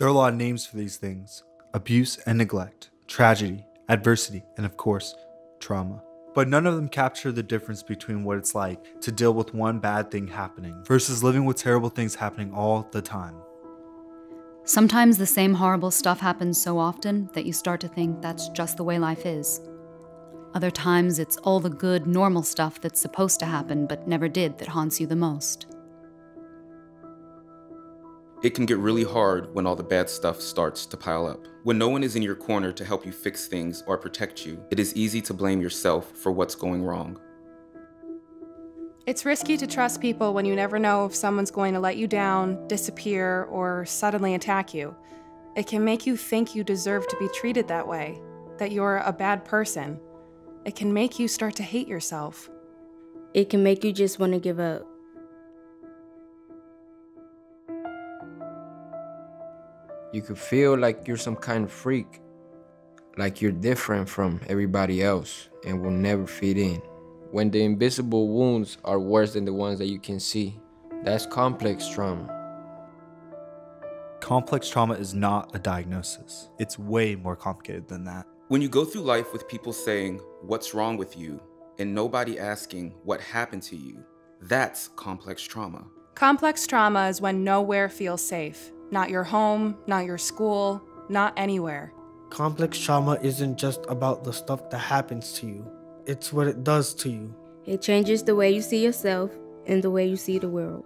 There are a lot of names for these things: abuse and neglect, tragedy, adversity, and of course, trauma. But none of them capture the difference between what it's like to deal with one bad thing happening versus living with terrible things happening all the time. Sometimes the same horrible stuff happens so often that you start to think that's just the way life is. Other times it's all the good, normal stuff that's supposed to happen but never did that haunts you the most. It can get really hard when all the bad stuff starts to pile up. When no one is in your corner to help you fix things or protect you, it is easy to blame yourself for what's going wrong. It's risky to trust people when you never know if someone's going to let you down, disappear, or suddenly attack you. It can make you think you deserve to be treated that way, that you're a bad person. It can make you start to hate yourself. It can make you just want to give up. You could feel like you're some kind of freak, like you're different from everybody else and will never fit in. When the invisible wounds are worse than the ones that you can see, that's complex trauma. Complex trauma is not a diagnosis. It's way more complicated than that. When you go through life with people saying, "What's wrong with you?" and nobody asking what happened to you, that's complex trauma. Complex trauma is when nowhere feels safe. Not your home, not your school, not anywhere. Complex trauma isn't just about the stuff that happens to you. It's what it does to you. It changes the way you see yourself and the way you see the world.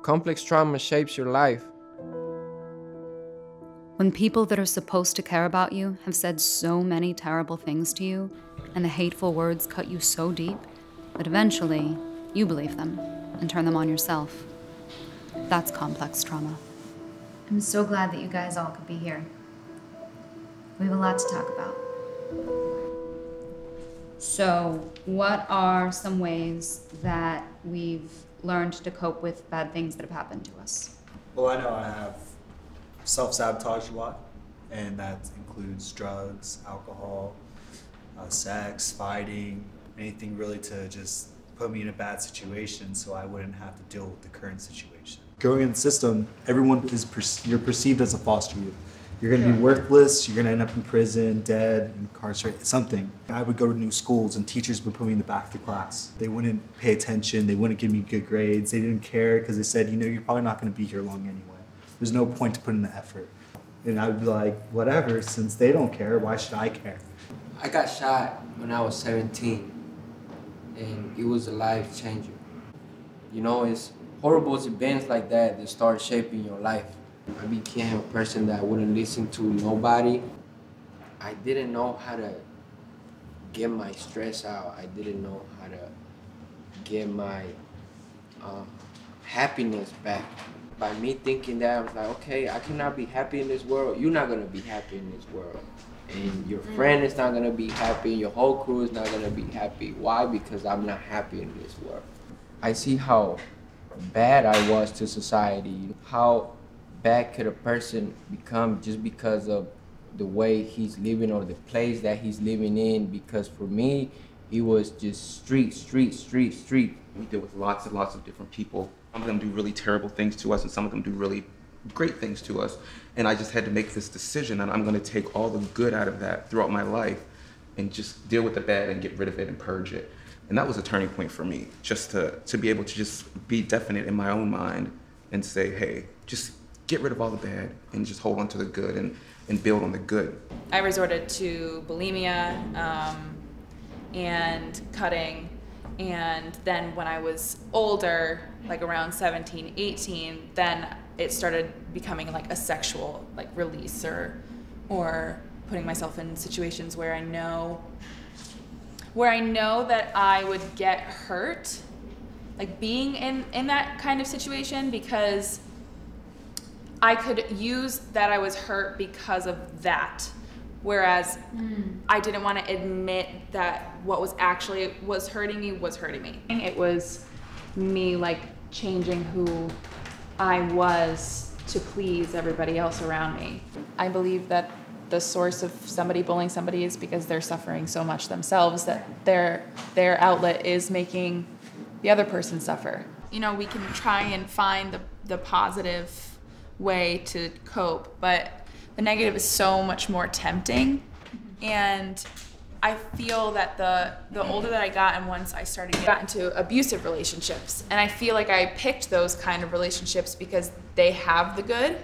Complex trauma shapes your life. When people that are supposed to care about you have said so many terrible things to you, and the hateful words cut you so deep that eventually you believe them and turn them on yourself. That's complex trauma. I'm so glad that you guys all could be here. We have a lot to talk about. So, what are some ways that we've learned to cope with bad things that have happened to us? Well, I know I have self-sabotage a lot, and that includes drugs, alcohol, sex, fighting, anything really to just put me in a bad situation so I wouldn't have to deal with the current situation. Going in the system, everyone is you're perceived as a foster youth. You're going to be worthless, you're going to end up in prison, dead, incarcerated, something. I would go to new schools and teachers would put me in the back of the class. They wouldn't pay attention, they wouldn't give me good grades, they didn't care because they said, you know, you're probably not going to be here long anyway. There's no point to put in the effort. And I would be like, whatever, since they don't care, why should I care? I got shot when I was 17, and it was a life changer. You know, it's horrible events like that start shaping your life. I became a person that wouldn't listen to nobody. I didn't know how to get my stress out. I didn't know how to get my happiness back. By me thinking that, I was like, okay, I cannot be happy in this world. You're not gonna be happy in this world. And your friend is not gonna be happy, your whole crew is not gonna be happy. Why? Because I'm not happy in this world. I see how bad I was to society. How bad could a person become just because of the way he's living or the place that he's living in? Because for me, it was just street. We deal with lots and lots of different people. Some of them do really terrible things to us, and some of them do really great things to us. And I just had to make this decision, and I'm gonna take all the good out of that throughout my life and just deal with the bad and get rid of it and purge it. And that was a turning point for me, just to be able to just be definite in my own mind and say, hey, just get rid of all the bad and just hold on to the good and build on the good. I resorted to bulimia and cutting. And then when I was older, like around 17, 18, then it started becoming like a sexual release or putting myself in situations where I know that I would get hurt, like being in that kind of situation, because I could use that I was hurt because of that. Whereas I didn't want to admit that what was hurting me was hurting me. It was me changing who I was to please everybody else around me. I believe that the source of somebody bullying somebody is because they're suffering so much themselves that their outlet is making the other person suffer. You know, we can try and find the positive way to cope, but the negative is so much more tempting. And I feel that the older that I got and once I got into abusive relationships, and I feel like I picked those kind of relationships because they have the good,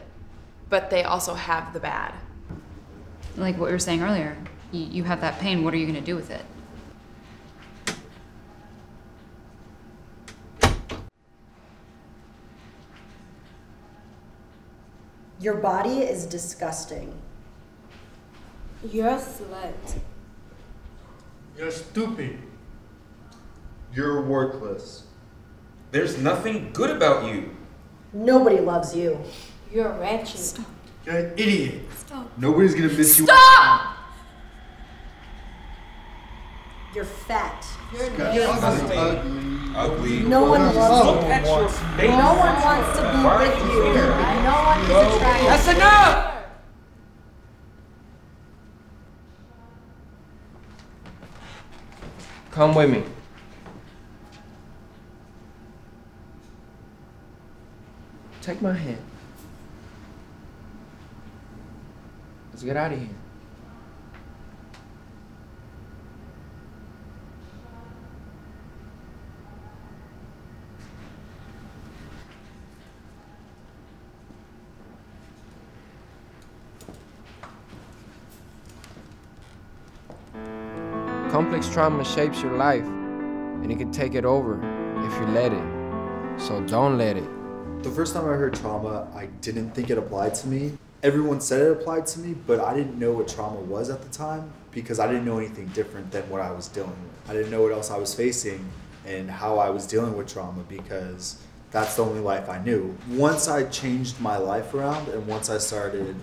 but they also have the bad. Like what you were saying earlier, you have that pain, what are you gonna do with it? Your body is disgusting. You're a slut. You're stupid. You're worthless. There's nothing good about you. Nobody loves you. You're a ratchet. Stop. You're an idiot. Stop. Nobody's gonna miss you. Stop! You're fat. You're ugly. No one loves you. Look at your face. No one wants to be with you. No one is attracted. That's enough! Come with me. Take my hand. Let's get out of here. Complex trauma shapes your life, and it can take it over if you let it. So don't let it. The first time I heard trauma, I didn't think it applied to me. Everyone said it applied to me, but I didn't know what trauma was at the time because I didn't know anything different than what I was dealing with. I didn't know what else I was facing and how I was dealing with trauma because that's the only life I knew. Once I changed my life around and once I started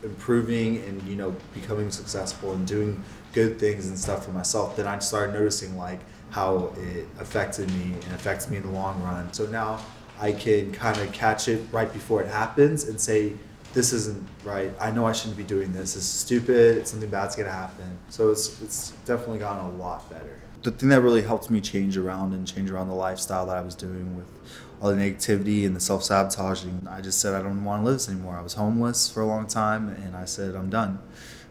improving and, you know, becoming successful and doing good things and stuff for myself, then I started noticing like how it affected me and affects me in the long run. So now I can kind of catch it right before it happens and say, this isn't right. I know I shouldn't be doing this. This is stupid. It's something bad's gonna happen. So it's definitely gotten a lot better. The thing that really helped me change around the lifestyle that I was doing with all the negativity and the self-sabotaging, I just said I don't want to live this anymore. I was homeless for a long time and I said I'm done.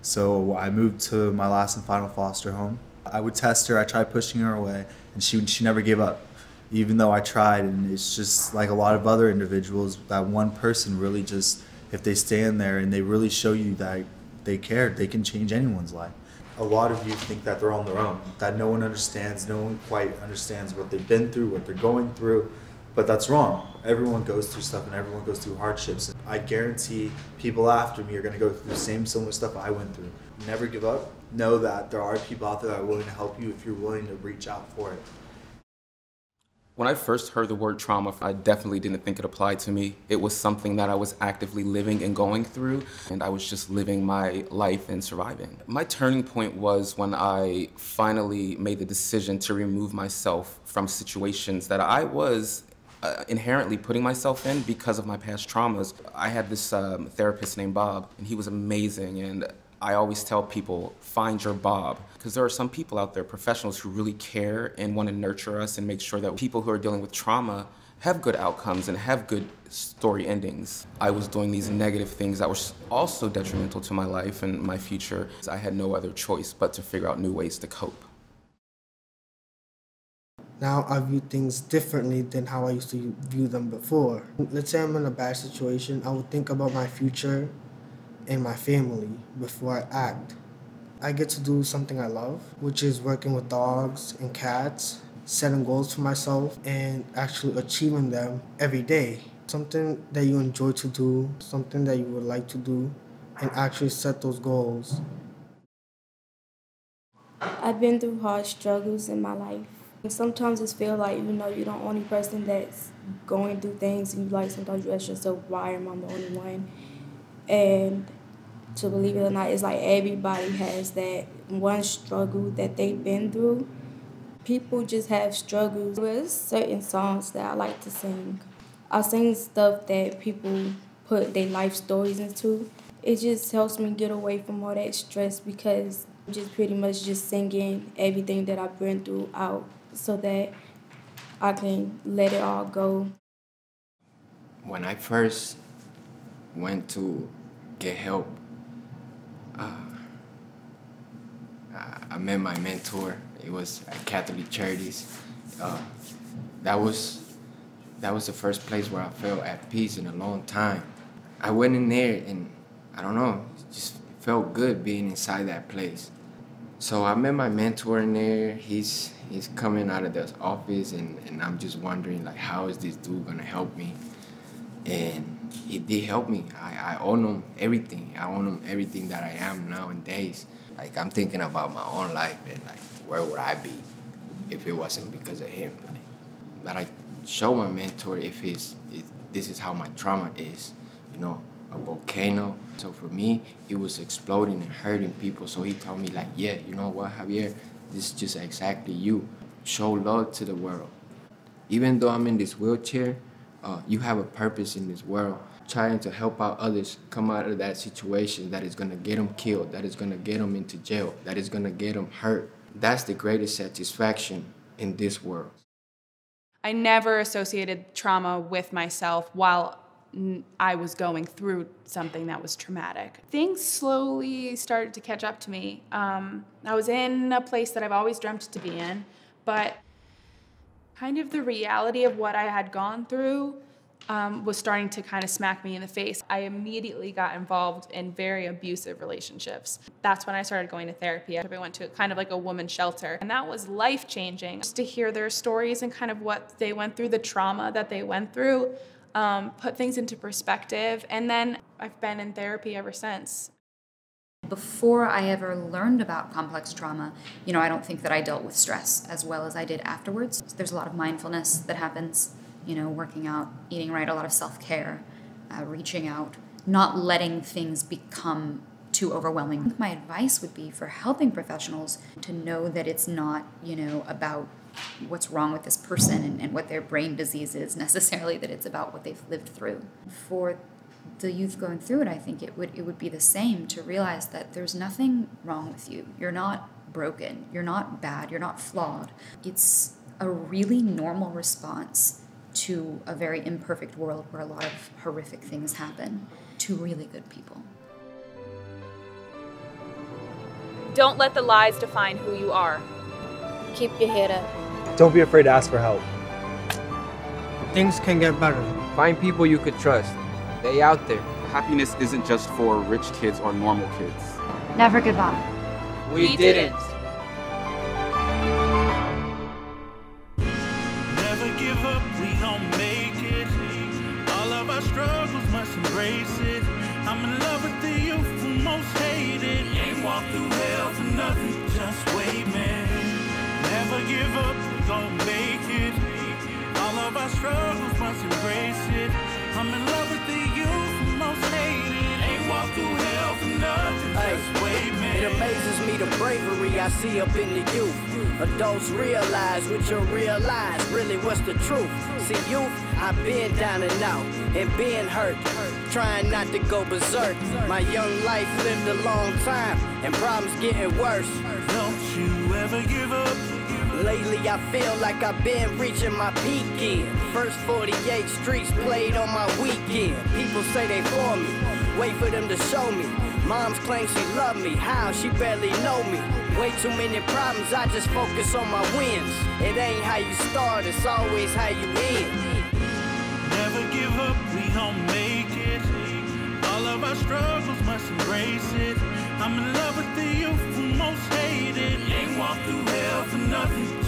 So I moved to my last and final foster home. I would test her, I tried pushing her away, and she never gave up. Even though I tried, and it's just like a lot of other individuals, that one person really just, if they stand there and they really show you that they care, they can change anyone's life. A lot of you think that they're on their own, that no one understands, no one quite understands what they've been through, what they're going through, but that's wrong. Everyone goes through stuff and everyone goes through hardships. I guarantee people after me are gonna go through the same similar stuff I went through. Never give up. Know that there are people out there that are willing to help you if you're willing to reach out for it. When I first heard the word trauma, I definitely didn't think it applied to me. It was something that I was actively living and going through, and I was just living my life and surviving. My turning point was when I finally made the decision to remove myself from situations that I was inherently putting myself in because of my past traumas. I had this therapist named Bob, and he was amazing, and I always tell people, find your Bob, because there are some people out there, professionals, who really care and want to nurture us and make sure that people who are dealing with trauma have good outcomes and have good story endings. I was doing these negative things that were also detrimental to my life and my future. I had no other choice but to figure out new ways to cope. Now I view things differently than how I used to view them before. Let's say I'm in a bad situation, I would think about my future and my family before I act. I get to do something I love, which is working with dogs and cats, setting goals for myself, and actually achieving them every day. Something that you enjoy to do, something that you would like to do, and actually set those goals. I've been through hard struggles in my life. And sometimes it feels like, you're the only person that's going through things, and sometimes you ask yourself, why am I the only one? And to believe it or not, it's like everybody has that one struggle that they've been through. People just have struggles. There's certain songs that I like to sing. I sing stuff that people put their life stories into. It just helps me get away from all that stress because I'm just pretty much just singing everything that I've been through out so that I can let it all go. When I first went to get help, I met my mentor. It was at Catholic Charities. That was the first place where I felt at peace in a long time. I went in there and I don't know, it just felt good being inside that place. So I met my mentor in there. He's coming out of the office and I'm just wondering, like, how is this dude gonna help me? And he did help me. I owe him everything. I owe him everything that I am nowadays. Like, I'm thinking about my own life and, like, where would I be if it wasn't because of him? Like, but I show my mentor if this is how my trauma is, you know, a volcano. So for me, it was exploding and hurting people. So he told me, like, yeah, you know what, Javier, this is just exactly you. Show love to the world. Even though I'm in this wheelchair, you have a purpose in this world, trying to help out others come out of that situation that is gonna get them killed, that is gonna get them into jail, that is gonna get them hurt. That's the greatest satisfaction in this world. I never associated trauma with myself while I was going through something that was traumatic. Things slowly started to catch up to me. I was in a place that I've always dreamt to be in, but kind of the reality of what I had gone through was starting to kind of smack me in the face. I immediately got involved in very abusive relationships. That's when I started going to therapy. I went to kind of like a women's shelter, and that was life-changing. Just to hear their stories and kind of what they went through, the trauma that they went through, put things into perspective, and then I've been in therapy ever since. Before I ever learned about complex trauma, you know, I don't think that I dealt with stress as well as I did afterwards. So there's a lot of mindfulness that happens, you know, working out, eating right, a lot of self-care, reaching out, not letting things become too overwhelming. My advice would be for helping professionals to know that it's not, you know, about what's wrong with this person and what their brain disease is necessarily, that it's about what they've lived through. For the youth going through it, I think it would be the same, to realize that there's nothing wrong with you. You're not broken. You're not bad. You're not flawed. It's a really normal response to a very imperfect world where a lot of horrific things happen to really good people. Don't let the lies define who you are. Keep your head up. Don't be afraid to ask for help. Things can get better. Find people you could trust. They out there. Happiness isn't just for rich kids or normal kids. Never give up. We didn't. Never give up, we gon' make it. All of our struggles must embrace it. I'm in love with the youth who most hate it. Ain't walked through hell for nothing, just wait, man. Never give up, we gon' make it. All of our struggles must embrace it. I'm in love with the youth who most hate it. Ain't walked through hell for nothing, just wait, man. It amazes me the bravery I see up in the youth. Adults realize what you realize, really what's the truth. See, youth, I've been down and out and been hurt, trying not to go berserk. My young life lived a long time and problems getting worse. Don't you ever give up. Lately I feel like I've been reaching my peak in. First 48 streets played on my weekend. People say they for me, wait for them to show me. Moms claim she love me, how? She barely know me. Way too many problems, I just focus on my wins. It ain't how you start, it's always how you end. Never give up, we gon' make it. All of our struggles must embrace it. I'm in love with the youth who most hate it. Ain't walked through hell for nothing,